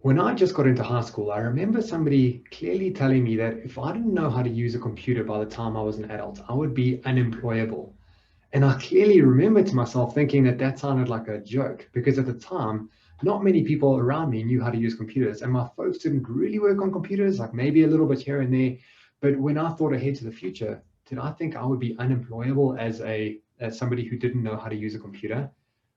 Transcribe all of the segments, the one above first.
When I just got into high school, I remember somebody clearly telling me that if I didn't know how to use a computer by the time I was an adult, I would be unemployable. And I clearly remember to myself thinking that that sounded like a joke because at the time, not many people around me knew how to use computers. And my folks didn't really work on computers, like maybe a little bit here and there. But when I thought ahead to the future, did I think I would be unemployable as somebody who didn't know how to use a computer?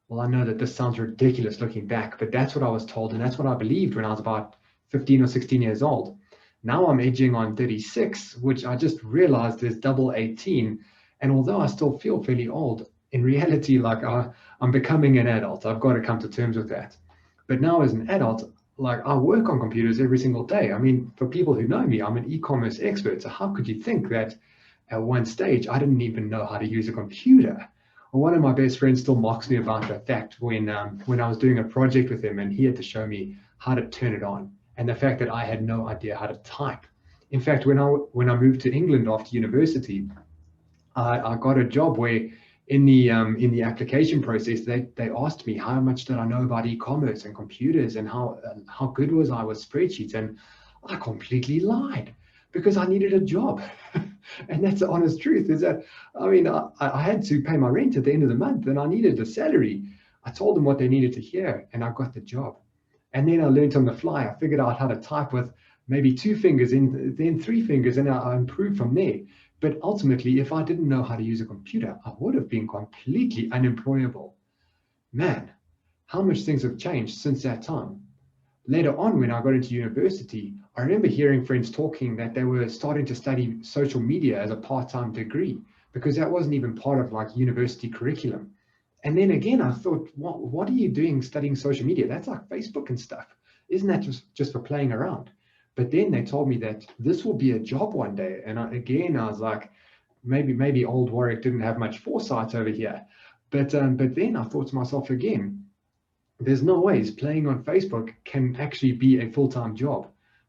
Well, I know that this sounds ridiculous looking back, but that's what I was told, and that's what I believed when I was about 15 or 16 years old. Now I'm edging on 36, which I just realized is double 18. And although I still feel fairly old, in reality, I'm becoming an adult. I've got to come to terms with that. But now as an adult, like I work on computers every single day. I mean, for people who know me, I'm an e-commerce expert. So how could you think that at one stage I didn't even know how to use a computer? Well, one of my best friends still mocks me about the fact when I was doing a project with him and he had to show me how to turn it on, and the fact that I had no idea how to type. In fact, when I moved to England after university, I got a job where in the application process they asked me how much did I know about e-commerce and computers and how good was I with spreadsheets, and I completely lied because I needed a job. And that's the honest truth is that, I mean, I had to pay my rent at the end of the month and I needed a salary. I told them what they needed to hear and I got the job. And then I learned on the fly. I figured out how to type with maybe two fingers and then three fingers, and I improved from there. But ultimately, if I didn't know how to use a computer, I would have been completely unemployable. Man, how much things have changed since that time. Later on, when I got into university, I remember hearing friends talking that they were starting to study social media as a part-time degree because that wasn't even part of like university curriculum. And then again, I thought, what are you doing studying social media? That's like Facebook and stuff. Isn't that just for playing around? But then they told me that this will be a job one day. And I was like, maybe old Warwick didn't have much foresight over here. But then I thought to myself again, there's no ways playing on Facebook can actually be a full-time job.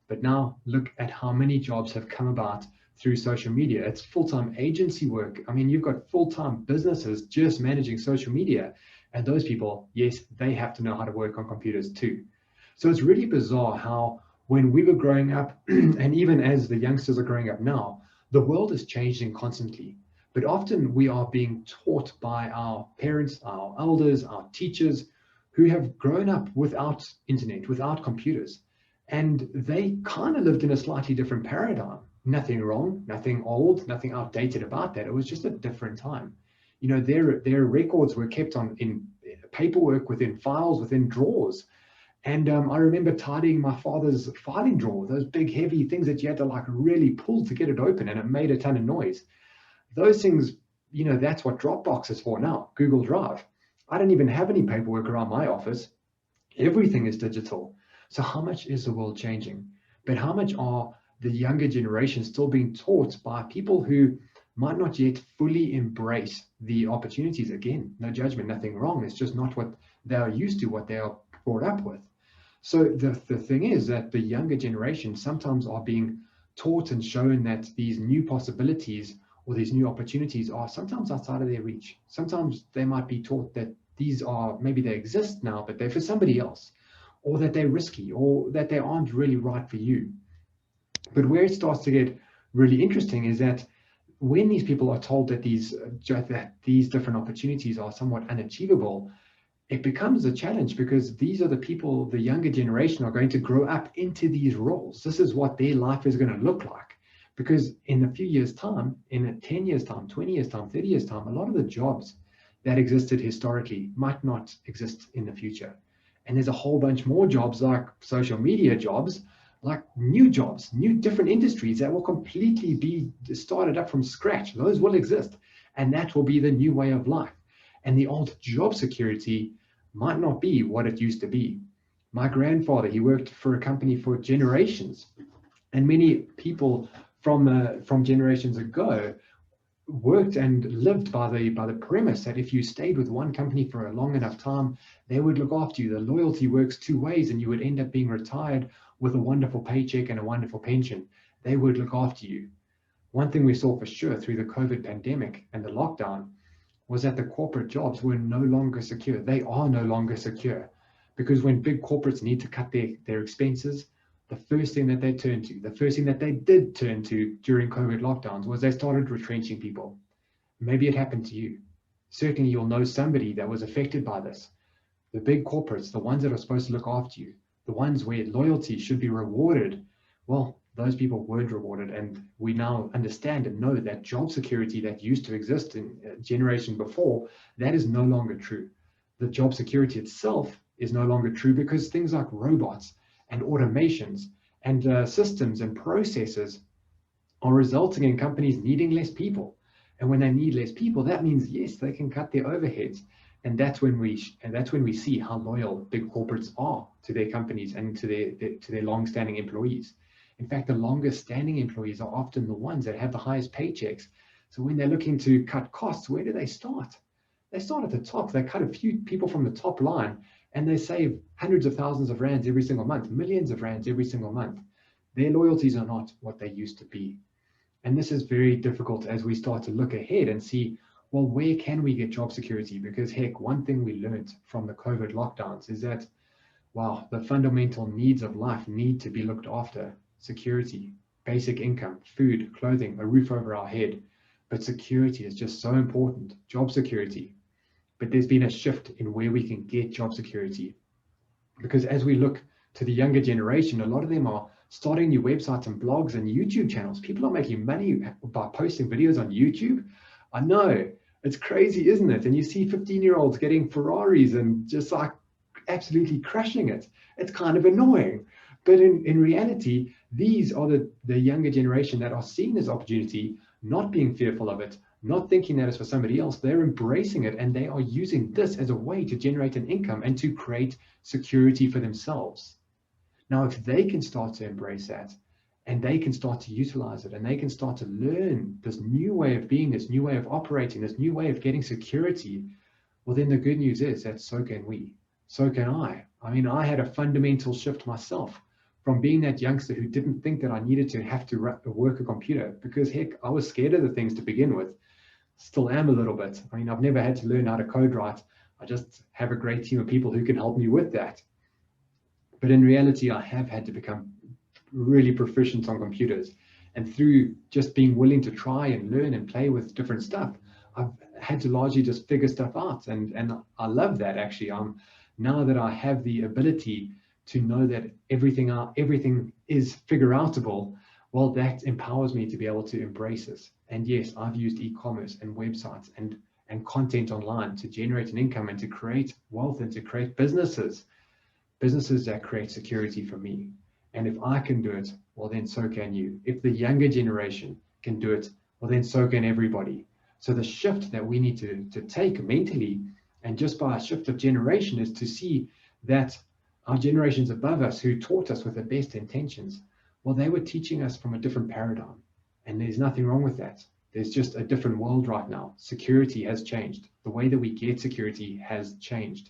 But now look at how many jobs have come about through social media. It's full-time agency work. I mean, you've got full-time businesses just managing social media. And those people, yes, they have to know how to work on computers too. So it's really bizarre how when we were growing up, and even as the youngsters are growing up now, the world is changing constantly. But often we are being taught by our parents, our elders, our teachers, who have grown up without internet, without computers. And they kind of lived in a slightly different paradigm. Nothing wrong, nothing old, nothing outdated about that. It was just a different time. You know, their records were kept on in paperwork, within files, within drawers. And I remember tidying my father's filing drawer, those big heavy things that you had to like really pull to get it open, and it made a ton of noise. Those things, you know, that's what Dropbox is for now, Google Drive. I don't even have any paperwork around my office. Everything is digital. So how much is the world changing? But how much are the younger generation still being taught by people who might not yet fully embrace the opportunities? Again, no judgment, nothing wrong. It's just not what they are used to, what they are brought up with. So the thing is that the younger generation sometimes are being taught and shown that these new possibilities or these new opportunities are sometimes outside of their reach. Sometimes they might be taught that these are, maybe they exist now, but they're for somebody else, or that they're risky, or that they aren't really right for you. But where it starts to get really interesting is that when these people are told that these different opportunities are somewhat unachievable, it becomes a challenge because these are the people, the younger generation, are going to grow up into these roles. This is what their life is going to look like. Because in a few years' time, in 10 years' time, 20 years' time, 30 years' time, a lot of the jobs that existed historically might not exist in the future. And there's a whole bunch more jobs like social media jobs, like new jobs, new different industries that will completely be started up from scratch. Those will exist. And that will be the new way of life. And the old job security might not be what it used to be. My grandfather, he worked for a company for generations, and many people from generations ago worked and lived by the premise that if you stayed with one company for a long enough time, they would look after you. The loyalty works two ways, and you would end up being retired with a wonderful paycheck and a wonderful pension. They would look after you. One thing we saw for sure through the COVID pandemic and the lockdown was that the corporate jobs were no longer secure. They are no longer secure. Because when big corporates need to cut their expenses, the first thing that they turn to, the first thing that they did turn to during COVID lockdowns was they started retrenching people. Maybe it happened to you. Certainly you'll know somebody that was affected by this. The big corporates, the ones that are supposed to look after you, the ones where loyalty should be rewarded, well, those people weren't rewarded. And we now understand and know that job security that used to exist in a generation before, that is no longer true. The job security itself is no longer true because things like robots and automations and systems and processes are resulting in companies needing less people. And when they need less people, that means, yes, they can cut their overheads. And that's when we see how loyal big corporates are to their companies and to their long-standing employees. In fact, the longest standing employees are often the ones that have the highest paychecks. So when they're looking to cut costs, where do they start? They start at the top. They cut a few people from the top line and they save hundreds of thousands of rands every single month, millions of rands every single month. Their loyalties are not what they used to be. And this is very difficult as we start to look ahead and see, well, where can we get job security? Because heck, one thing we learned from the COVID lockdowns is that, wow, the fundamental needs of life need to be looked after. Security, basic income, food, clothing, a roof over our head. But security is just so important, job security. But there's been a shift in where we can get job security. Because as we look to the younger generation, a lot of them are starting new websites and blogs and YouTube channels. People are making money by posting videos on YouTube. I know, it's crazy, isn't it? And you see 15-year-olds getting Ferraris and just like absolutely crushing it. It's kind of annoying. But in reality, these are the younger generation that are seeing this opportunity, not being fearful of it, not thinking that it's for somebody else. They're embracing it and they are using this as a way to generate an income and to create security for themselves. Now, if they can start to embrace that and they can start to utilize it and they can start to learn this new way of being, this new way of operating, this new way of getting security, well, then the good news is that so can we. So can I. I mean, I had a fundamental shift myself from being that youngster who didn't think that I needed to have to work a computer because, heck, I was scared of the things to begin with. Still am a little bit. I mean, I've never had to learn how to code right. I just have a great team of people who can help me with that. But in reality, I have had to become really proficient on computers. And through just being willing to try and learn and play with different stuff, I've had to largely just figure stuff out. And I love that, actually. Now that I have the ability to know that everything is figure outable, well, that empowers me to be able to embrace this. And yes, I've used e-commerce and websites and content online to generate an income and to create wealth and to create businesses that create security for me. And if I can do it, well, then so can you. If the younger generation can do it, well, then so can everybody. So the shift that we need to take mentally, and just by a shift of generation, is to see that our generations above us who taught us with the best intentions, well, they were teaching us from a different paradigm. And there's nothing wrong with that. There's just a different world right now. Security has changed. The way that we get security has changed.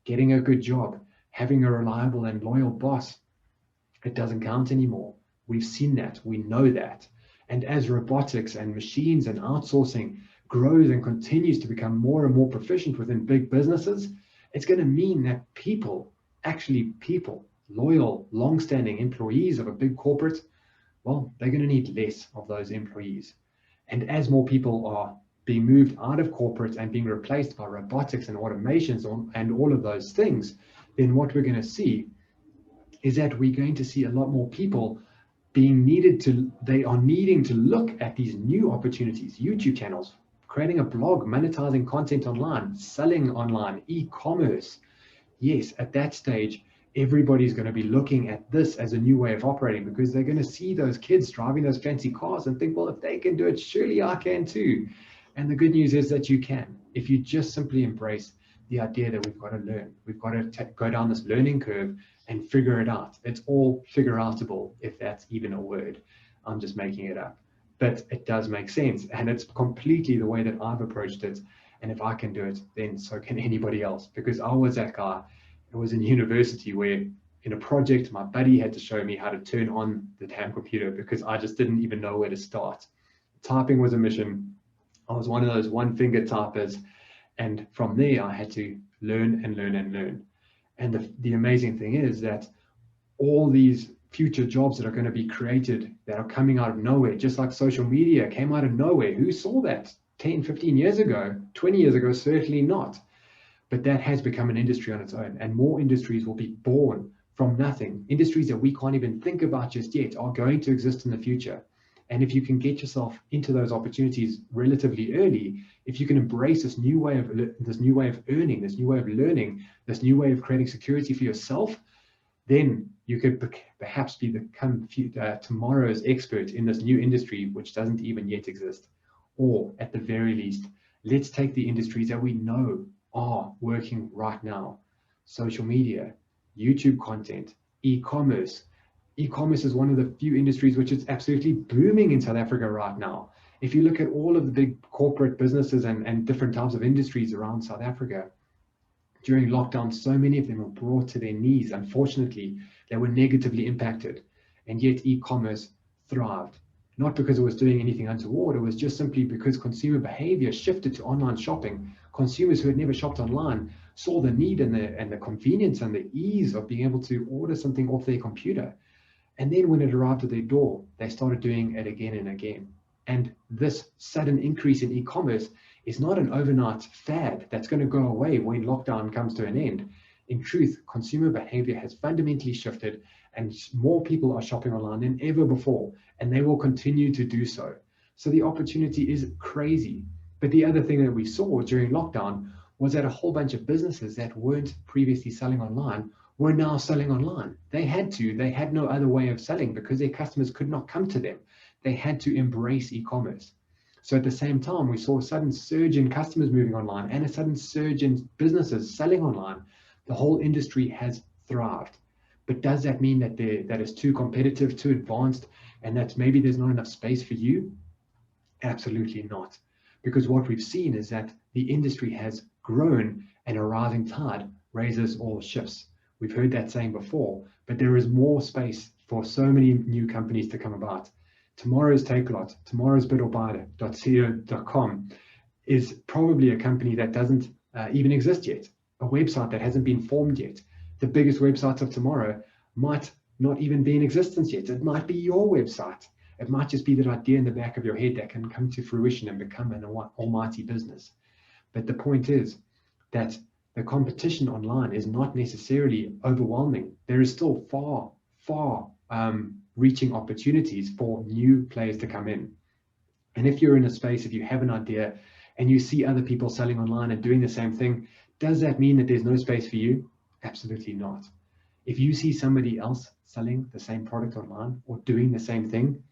Getting a good job, having a reliable and loyal boss, it doesn't count anymore. We've seen that. We know that. And as robotics and machines and outsourcing grows and continues to become more and more proficient within big businesses, it's going to mean that people, loyal, long-standing employees of a big corporate, well, they're going to need less of those employees. And as more people are being moved out of corporate and being replaced by robotics and automations and all of those things, then what we're going to see is that we're going to see a lot more people needing to look at these new opportunities, YouTube channels, creating a blog, monetizing content online, selling online, e-commerce. Yes, at that stage, everybody's going to be looking at this as a new way of operating because they're going to see those kids driving those fancy cars and think, well, if they can do it, surely I can too. And the good news is that you can, if you just simply embrace the idea that we've got to learn. We've got to go down this learning curve and figure it out. It's all figure outable, if that's even a word. I'm just making it up. But it does make sense. And it's completely the way that I've approached it. And if I can do it, then so can anybody else. Because I was that guy. It was in university where in a project, my buddy had to show me how to turn on the damn computer because I just didn't even know where to start. Typing was a mission. I was one of those one-finger typers. And from there, I had to learn and learn and learn. And the amazing thing is that all these future jobs that are going to be created that are coming out of nowhere, just like social media came out of nowhere. Who saw that 10, 15 years ago, 20 years ago? Certainly not. But that has become an industry on its own, and more industries will be born from nothing. Industries that we can't even think about just yet are going to exist in the future. And if you can get yourself into those opportunities relatively early, if you can embrace this new way of earning, this new way of learning, this new way of creating security for yourself, then you could perhaps become tomorrow's expert in this new industry, which doesn't even yet exist. Or at the very least, let's take the industries that we know are working right now: social media, YouTube content, e-commerce. E-commerce is one of the few industries which is absolutely booming in South Africa right now. If you look at all of the big corporate businesses and different types of industries around South Africa, during lockdown, so many of them were brought to their knees. Unfortunately, they were negatively impacted, and yet e-commerce thrived. Not because it was doing anything untoward, it was just simply because consumer behavior shifted to online shopping. Consumers who had never shopped online saw the need and the convenience and the ease of being able to order something off their computer. And then when it arrived at their door, they started doing it again and again. And this sudden increase in e-commerce is not an overnight fad that's going to go away when lockdown comes to an end. In truth, consumer behavior has fundamentally shifted, and more people are shopping online than ever before, and they will continue to do so. So the opportunity is crazy. But the other thing that we saw during lockdown was that a whole bunch of businesses that weren't previously selling online were now selling online. They had no other way of selling because their customers could not come to them. They had to embrace e-commerce. So at the same time, we saw a sudden surge in customers moving online and a sudden surge in businesses selling online. The whole industry has thrived. But does that mean that it's too competitive, too advanced, and that maybe there's not enough space for you? Absolutely not. Because what we've seen is that the industry has grown, and a rising tide raises all ships. We've heard that saying before, but there is more space for so many new companies to come about. Tomorrow's Takealot, tomorrow's bidorbuy.co.com is probably a company that doesn't even exist yet, a website that hasn't been formed yet. The biggest websites of tomorrow might not even be in existence yet. It might be your website. It might just be that idea in the back of your head that can come to fruition and become an almighty business. But the point is that the competition online is not necessarily overwhelming. There is still far reaching opportunities for new players to come in. And if you're in a space, if you have an idea and you see other people selling online and doing the same thing, does that mean that there's no space for you? Absolutely not. If you see somebody else selling the same product online or doing the same thing,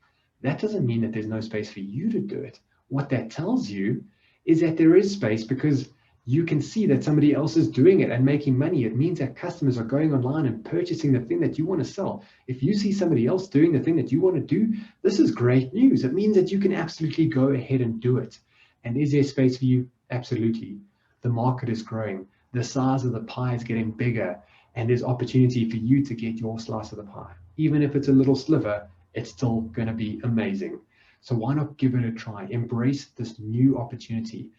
that doesn't mean that there's no space for you to do it. What that tells you is that there is space because you can see that somebody else is doing it and making money. It means that customers are going online and purchasing the thing that you want to sell. If you see somebody else doing the thing that you want to do, this is great news. It means that you can absolutely go ahead and do it. And is there space for you? Absolutely. The market is growing. The size of the pie is getting bigger, and there's opportunity for you to get your slice of the pie. Even if it's a little sliver, it's still going to be amazing. So why not give it a try? Embrace this new opportunity.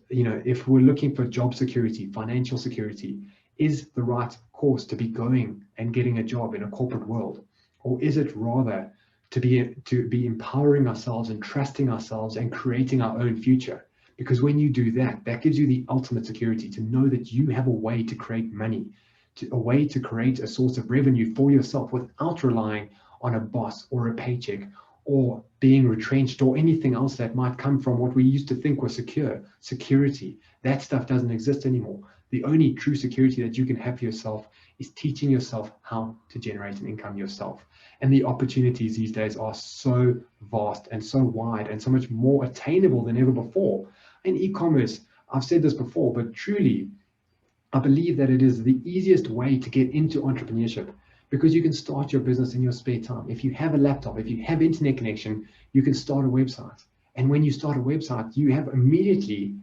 If we're looking for job security, financial security, is the right course to be going and getting a job in a corporate world? Or is it rather to be empowering ourselves and trusting ourselves and creating our own future? Because when you do that, that gives you the ultimate security to know that you have a way to create money, a way to create a source of revenue for yourself without relying on a boss or a paycheck or being retrenched or anything else that might come from what we used to think was security. That stuff doesn't exist anymore. The only true security that you can have for yourself is teaching yourself how to generate an income yourself. And the opportunities these days are so vast and so wide and so much more attainable than ever before. In e-commerce, I've said this before, but truly, I believe that it is the easiest way to get into entrepreneurship, because you can start your business in your spare time. If you have a laptop, if you have internet connection, you can start a website. And when you start a website, you have immediately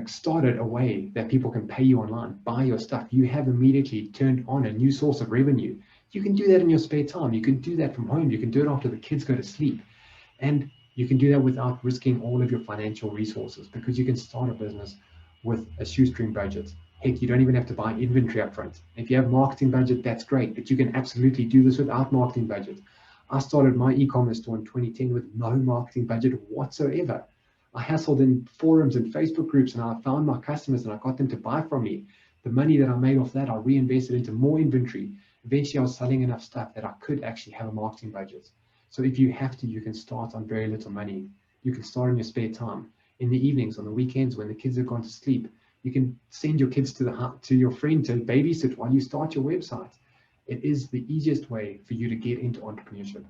started a way that people can pay you online, buy your stuff. You have immediately turned on a new source of revenue. You can do that in your spare time. You can do that from home. You can do it after the kids go to sleep. And you can do that without risking all of your financial resources, because you can start a business with a shoestring budget. Heck, you don't even have to buy inventory up front. If you have marketing budget, that's great, but you can absolutely do this without marketing budget. I started my e-commerce store in 2010 with no marketing budget whatsoever. I hassled in forums and Facebook groups, and I found my customers and I got them to buy from me. The money that I made off that, I reinvested into more inventory. Eventually, I was selling enough stuff that I could actually have a marketing budget. So if you have to, you can start on very little money. You can start in your spare time, in the evenings, on the weekends when the kids have gone to sleep. You can send your kids to your friend to babysit while you start your website. It is the easiest way for you to get into entrepreneurship.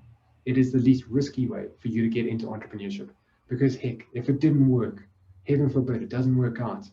It is the least risky way for you to get into entrepreneurship. Because heck, if it didn't work, heaven forbid, it doesn't work out,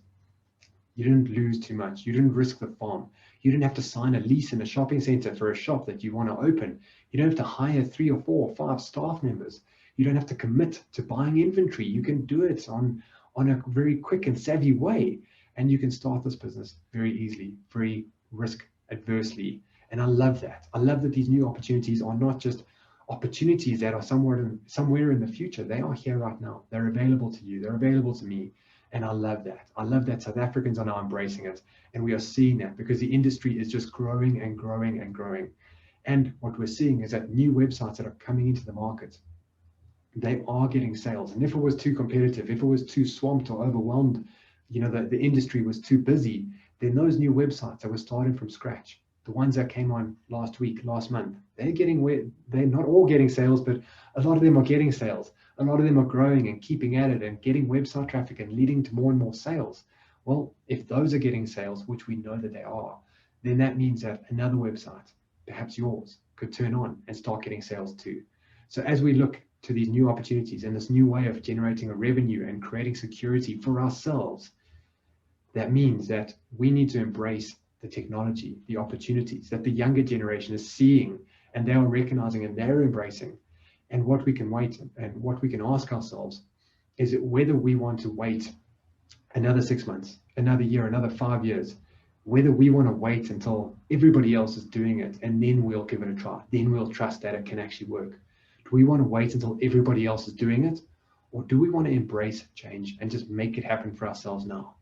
you didn't lose too much. You didn't risk the farm. You didn't have to sign a lease in a shopping center for a shop that you want to open. You don't have to hire 3 or 4 or 5 staff members. You don't have to commit to buying inventory. You can do it on a very quick and savvy way. And you can start this business very easily, very risk adversely. And I love that. I love that these new opportunities are not just opportunities that are somewhere in the future. They are here right now. They're available to you. They're available to me. And I love that. I love that South Africans are now embracing it. And we are seeing that because the industry is just growing and growing and growing. And what we're seeing is that new websites that are coming into the market, they are getting sales. And if it was too competitive, if it was too swamped or overwhelmed, the industry was too busy, then those new websites that were starting from scratch, the ones that came on last week, last month, they're not all getting sales, but a lot of them are getting sales. A lot of them are growing and keeping at it and getting website traffic and leading to more and more sales. Well, if those are getting sales, which we know that they are, then that means that another website, perhaps yours, could turn on and start getting sales too. So as we look to these new opportunities and this new way of generating a revenue and creating security for ourselves, that means that we need to embrace the technology, the opportunities that the younger generation is seeing and they are recognizing and they're embracing. And what we can wait and what we can ask ourselves is whether we want to wait another 6 months, another year, another 5 years, whether we want to wait until everybody else is doing it and then we'll give it a try. Then we'll trust that it can actually work. Do we want to wait until everybody else is doing it? Or do we want to embrace change and just make it happen for ourselves now?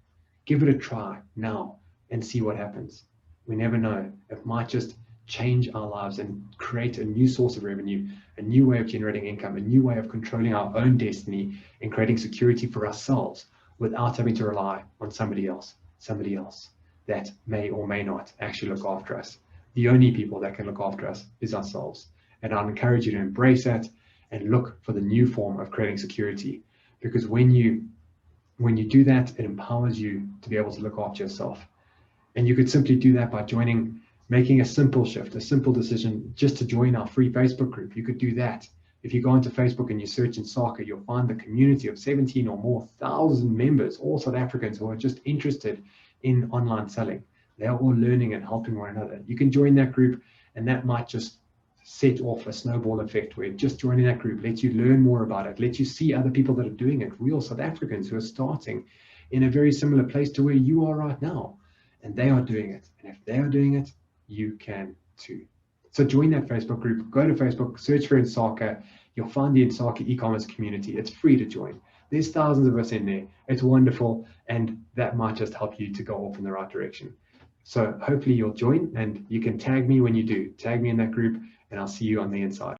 Give it a try now and see what happens. We never know. It might just change our lives and create a new source of revenue, a new way of generating income, a new way of controlling our own destiny and creating security for ourselves without having to rely on somebody else that may or may not actually look after us. The only people that can look after us is ourselves. And I'd encourage you to embrace that and look for the new form of creating security, because when you do that, it empowers you to be able to look after yourself. And you could simply do that by making a simple shift, a simple decision just to join our free Facebook group. You could do that. If you go into Facebook and you search in soccer, you'll find the community of 17 or more thousand members, all South Africans who are just interested in online selling. They are all learning and helping one another. You can join that group, and that might just set off a snowball effect where just joining that group lets you learn more about it, lets you see other people that are doing it, real South Africans who are starting in a very similar place to where you are right now. And they are doing it. And if they are doing it, you can too. So join that Facebook group, go to Facebook, search for Insaka. You'll find the Insaka e-commerce community. It's free to join. There's thousands of us in there. It's wonderful. And that might just help you to go off in the right direction. So hopefully you'll join, and you can tag me when you do. Tag me in that group, and I'll see you on the inside.